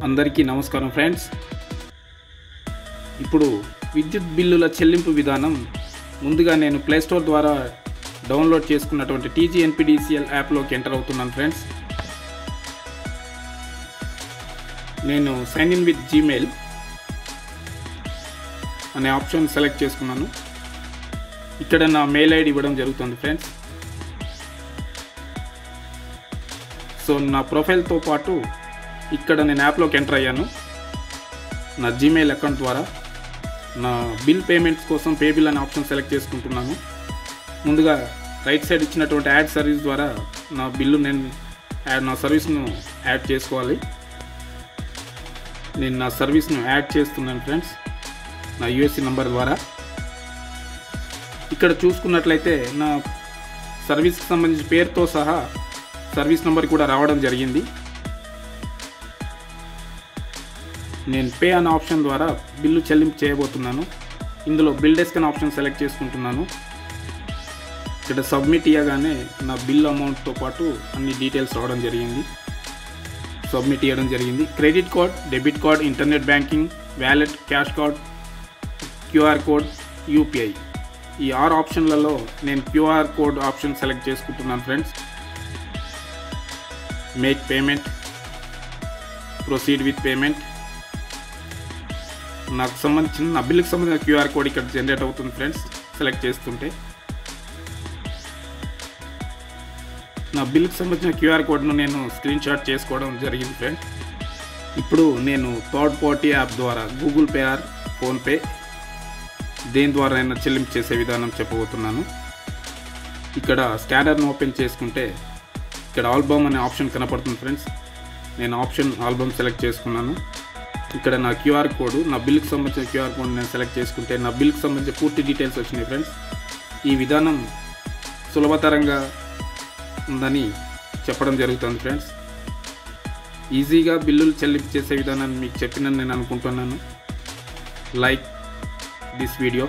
అందరికీ నమస్కారం ఫ్రెండ్స్. ఇప్పుడు విద్యుత్ బిల్లుల చెల్లింపు విధానం ముందుగా నేను ప్లే స్టోర్ ద్వారా డౌన్లోడ్ చేసుకున్నటువంటి TGNPDCL యాప్లోకి ఎంటర్ అవుతున్నాను ఫ్రెండ్స్. నేను సైన్ ఇన్ విత్ జీమెయిల్ అనే ఆప్షన్ సెలెక్ట్ చేసుకున్నాను. ఇక్కడ నా మెయిల్ ఐడి ఇవ్వడం జరుగుతుంది ఫ్రెండ్స్. సో నా ప్రొఫైల్తో పాటు ఇక్కడ నేను యాప్లోకి ఎంటర్ అయ్యాను. నా జీమెయిల్ అకౌంట్ ద్వారా నా బిల్ పేమెంట్స్ కోసం పే బిల్ అనే ఆప్షన్ సెలెక్ట్ చేసుకుంటున్నాను. ముందుగా రైట్ సైడ్ ఇచ్చినటువంటి యాడ్ సర్వీస్ ద్వారా నా సర్వీస్ను యాడ్ చేసుకోవాలి. నేను నా సర్వీస్ను యాడ్ చేస్తున్నాను ఫ్రెండ్స్, నా USC నంబర్ ద్వారా. ఇక్కడ చూసుకున్నట్లయితే నా సర్వీస్కి సంబంధించిన పేరుతో సహా సర్వీస్ నెంబర్ కూడా రావడం జరిగింది. నేను పే అనే ఆప్షన్ ద్వారా బిల్లు చెల్లింపు చేయబోతున్నాను. ఇందులో బిల్ డెస్క్ అనే ఆప్షన్ సెలెక్ట్ చేసుకుంటున్నాను. ఇక్కడ సబ్మిట్ ఇవ్వగానే నా బిల్ అమౌంట్తో పాటు అన్ని డీటెయిల్స్ రావడం జరిగింది. సబ్మిట్ ఇవ్వడం జరిగింది. Credit card, debit card, internet banking, wallet, cash card, QR code, UPI ఈ 6 ఆప్షన్లలో నేను QR కోడ్ ఆప్షన్ సెలెక్ట్ చేసుకుంటున్నాను friends. Make payment, proceed with payment. నా బిల్లుకి సంబంధించిన QR కోడ్ ఇక్కడ జనరేట్ అవుతుంది ఫ్రెండ్స్. సెలెక్ట్ చేస్తుంటే నా బిల్లుకి సంబంధించిన QR కోడ్ను నేను స్క్రీన్ షాట్ చేసుకోవడం జరిగింది ఫ్రెండ్స్. ఇప్పుడు నేను థర్డ్ పార్టీ యాప్ ద్వారా గూగుల్ పే ఆర్ ఫోన్పే దేని ద్వారా అయినా చెల్లింపు చేసే విధానం చెప్పబోతున్నాను. ఇక్కడ స్కానర్ను ఓపెన్ చేసుకుంటే ఇక్కడ ఆల్బమ్ అనే ఆప్షన్ కనపడుతుంది ఫ్రెండ్స్. నేను ఆల్బమ్ సెలెక్ట్ చేసుకున్నాను. ఇక్కడ నా QR కోడ్, నా బిల్కి సంబంధించిన QR కోడ్ నేను సెలెక్ట్ చేసుకుంటే నా బిల్కి సంబంధించిన పూర్తి డీటెయిల్స్ వచ్చినాయి ఫ్రెండ్స్. ఈ విధానం సులభతరంగా ఉందని చెప్పడం జరుగుతుంది ఫ్రెండ్స్. ఈజీగా బిల్లులు చెల్లింపు చేసే విధానాన్ని మీకు చెప్పినని నేను అనుకుంటున్నాను. Like this video.